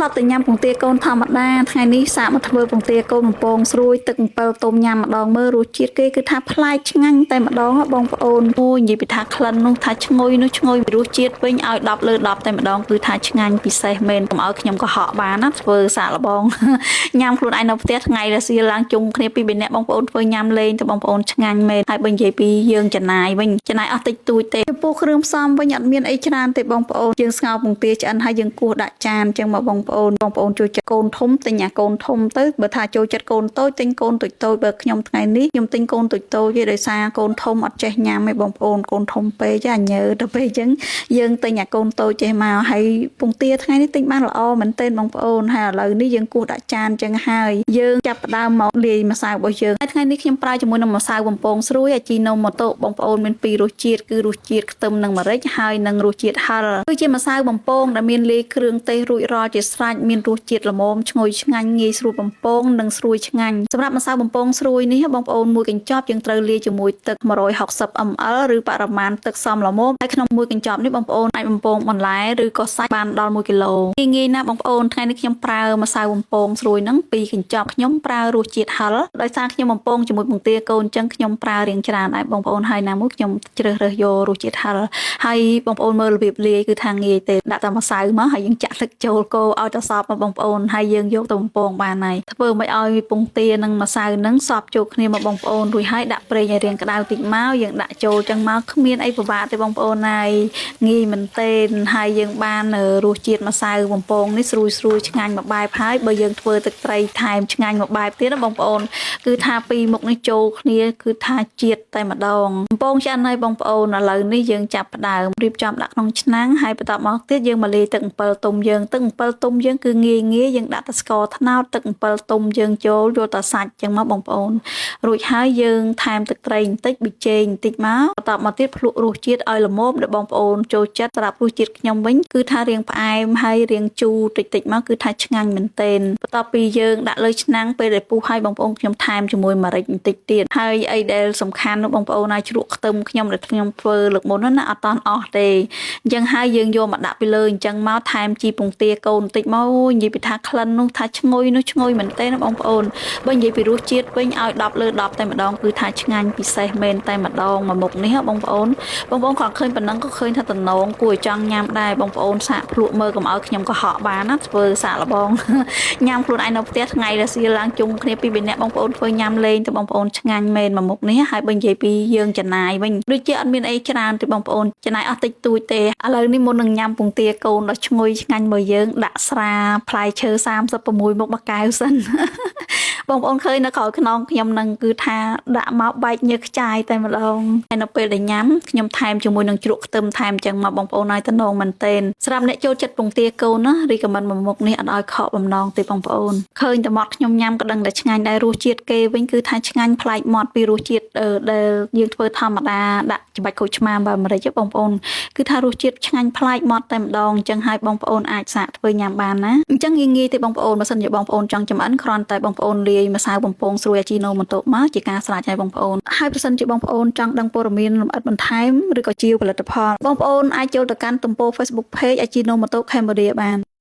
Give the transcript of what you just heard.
ลอดแต่ยำពងទាកូនធម្មតាថ្ងៃនេះសាកមកធ្វើពងទាកូនបំពងស្រួយទឹកអំពិលទុំញ៉ាំម្ដងមើលរសជាតិគេគឺថាប្លែកឆ្ងាញ់តែម្ដងបងប្អូនអូនិយាយពីថាក្លិននោះថាឈ្ងុយនោះឈ្ងុយពីរសជាតិវិញឲ្យ10លើ10តែម្ដងគឺថាឆ្ងាញ់ពិសេសមែនកុំឲ្យខ្ញុំកុហកបានណាធ្វើសាកល្បងញ៉ាំខ្លួនឯងនៅផ្ទះថ្ងៃរសៀលឡើងជុំគ្នាពី3នាក់បងប្អូនធ្វើញ៉ាំលេងទៅបងប្អូនឆ្ងាញ់មែនហើយបើនិយាយពីយើងចំណាយវិញចំណាយអស់តិចតួចទេចំពោះគ្រឿងផ្សំវិញអត់មានអីច្រើនទេបងប្អូនយើងស្ងោរពងទាឆ្អិនហើយយើងគោះដាក់ចានអញ្ចឹងមកបងប្អូនចូលចិត្តកូនធំទិញអាកូនធំទៅបើថាចូលចិត្តកូនតូចទិញកូនតូចបើខ្ញុំថ្ងៃនេះខ្ញុំទិញកូនតូចទេដោយសារកូនធំអត់ចេះញ៉ាំទេបងប្អូនកូនធំពេកញ៉ើទៅពេកអញ្ចឹងយើងទិញអាកូនតូចចេះមកហើយពងទាថ្ងៃនេះទិញបានល្អមែនទែនបងប្អូនហើយឥឡូវនេះយើងគោះដាក់ចានអញ្ចឹងហើយយើងចាប់ផ្ដើមមកលាយម្សៅរបស់យើងហើយថ្ងៃនេះខ្ញុំប្រើជាមួយនឹងម្សៅបំពងស្រួយអាជីណូម៉ូតូបងប្អូនមានពីររសជាតិគឺរសជាតិខ្ទឹមនិងម្រេចហើយនិងរសជាតិហឹរគឺជាម្សៅបំពងដែលមានលាយគ្រឿងទេសរួចរាល់ជាស្រេចមានរសជាតិល្មមឈ្ងុយឆ្ងាញ់ងាយស្រួលបំពងនិងស្រួយឆ្ងាញ់សម្រាប់ម្សៅបំពងស្រួយនេះបងប្អូនមួយកញ្ចប់យើងត្រូវលាយជាមួយទឹក160 ml ឬបរិមាណទឹកសមល្មមហើយក្នុងមួយកញ្ចប់នេះបងប្អូនអាចបំពងបន្លែឬក៏សាច់បានដល់1គីឡូងាយណាស់បងប្អូនថ្ងៃនេះខ្ញុំប្រើម្សៅបំពងស្រួយហ្នឹង2កញ្ចប់ខ្ញុំប្រើរសជាតិហឹរដោយសារខ្ញុំបំពងជាមួយពងទាកូនអញ្ចឹងខ្ញុំប្រើរៀងច្រើនដែរបងប្អូនហើយណាមួយខ្ញុំជ្រើសរើសយករសជាតិហឹរហើយបងប្អូនមើលរបៀបលាយគឺថាងាយទេដាក់តែម្សៅមកហើយយើងចាក់ទឹកចូលកូរឲ្យតែសព្វមកបងប្អូនហើយយើងយកទៅបំពងបានហើយធ្វើមិនឲ្យពងទានិងម្សៅហ្នឹងសព្វចូលគ្នាមកបងប្អូនរួចហើយដាក់ប្រេងឲ្យរាងក្តៅតិចមកយើងដាក់ចូលចឹងមកគ្មានអីពិបាកទេបងប្អូនហើយងាយមែនទេហើយយើងបានរសជាតិម្សៅបំពងនេះស្រួយឆ្ងាញ់មួយបែបហើយបើយើងធ្វើទឹកត្រីថែមឆ្ងាញ់មួយបែបទៀតណាបងប្អូនគឺថាពីរមុខនេះចូលគ្នាគឺថាជាតិតែម្ដងបំពងឆ្អិនហើយបងប្អូនឥឡូវនេះយើងចាប់ផ្ដើមរៀបចំដាក់ក្នុងឆ្នាំងហើយបន្ទាប់មកទៀតយើងមកលាយទឹកអំពិលទុំយើងទឹកអំពិលទុំយើងគឺងាយយើងដាក់តែស្ករត្នោតទឹកអំពិលទុំយើងចូលយកតែសាច់ចឹងមកបងប្អូនរួចហើយយើងថែមទឹកត្រីបន្តិចប៊ីចេងបន្តិចមកបន្ទាប់មកទៀតភ្លក់រសជាតិឲ្យល្មមដល់បងប្អូនចូលចិត្តសម្រាប់រសជាតិខ្ញុំវិញគឺថារៀងផ្អែមហើយរៀងជូរតិចមកគឺថាឆ្ងាញ់មែនទែនបន្ទាប់ពីយើងដាក់លើឆ្នាំងពេលដែលពុះហើយបងប្អូនខ្ញុំថែមជាមួយម្រេចបន្តិចទៀតហើយអីដែលសំខាន់នោះបងប្អូនឲ្យជ្រក់ខ្ទឹមខ្ញុំដែលខ្ញុំធ្វើលើកមុនណាអត់តន់អស់ទេអញ្ចឹងហើយយើងយកមកដាក់ពីលើអញ្ចឹងមកថែមជីពងទាកូនបន្តិចមកនិយាយពីថាក្លិននោះថាឈ្ងុយនោះឈ្ងុយមែនទេណាបងប្អូនបើនិយាយពីរសជាតិវិញឲ្យ10លើ10តែម្ដងគឺថាឆ្ងាញ់ពិសេសមែនតែម្ដងមួយមុខនេះបងប្អូនគាត់ឃើញប៉ុណ្ណឹងក៏ឃើញថាតំណងគួរឲ្យចង់ញ៉ាំដែរបងប្អូនសាកភ្លក់មើលកុំឲ្យខ្ញុំកុហកបានណាធ្វើសាកល្បងញ៉ាំខ្លួនឯងនៅផ្ទះថ្ងៃរសៀលឡើងជុំគ្នាពី3នាក់បងប្អូនធ្វើញ៉ាំលេងទៅបងប្អូនឆ្ងាញ់មែនមួយមុខនេះហើយបើនិយាយពីយើងចំណាយវិញដូចជាអត់មានអីច្រើនទេបងប្អូនចំណាយអស់តិចតួចទេឥឡូវនេះមុននឹងញ៉ាំពងទាកូនដ៏ឈ្ងុយឆ្ងាញ់មកយើងដាក់ស្រាផ្លែឈើ36មុខមួយកែវសិនបងប្អូនឃើញនៅក្រោយខ្នងខ្ញុំនឹងគឺថាដាក់មកបែកញើសខ្ចាយតែម្ដងហើយនៅពេលដែលញ៉ាំខ្ញុំថែមជាមួយនឹងជ្រក់ខ្ទឹមថែមចឹងមកបងប្អូនឲ្យតំណងមែនទែនសម្រាប់អ្នកចូលចិត្តពងទាកូនណារីកមិនមួយមុខនេះអត់ឲ្យខកបំណងទេបងប្អូនឃើញតែមាត់ខ្ញុំញ៉ាំក៏ដឹងតែឆ្ងាញ់ដែររសជាតិគេវិញគឺថាឆ្ងាញ់ប្លែកមាត់ពីរសជាតិដែលយើងធ្វើធម្មតាដាក់ច្របាច់ក្រូចឆ្មាបើអាមេរិកបងប្អូនគឺថារសជាតិឆ្ងាញ់ប្លែកមាត់តែម្ដងអញ្ចឹងហើយបងប្អូនអាចសាកធ្វើញ៉ាំបានណាអញ្ចឹងងាយទេបងប្អូនបើសិនជាបងប្អូនចង់ចម្អិនគ្រាន់តែបងប្អូនលាយម្សៅបំពងស្រួយអាជីណូម៉ូតូមកជាការស្រេចហើយបងប្អូនហើយប្រសិនជាបងប្អូនចង់ដឹងព័ត៌មានលម្អិតបន្ថែមឬក៏ជាផលិតផលបងប្អូនអាចចូលទៅកាន់ទំព័រ Facebook Page អាជីណូម៉ូតូ Cambodia បាន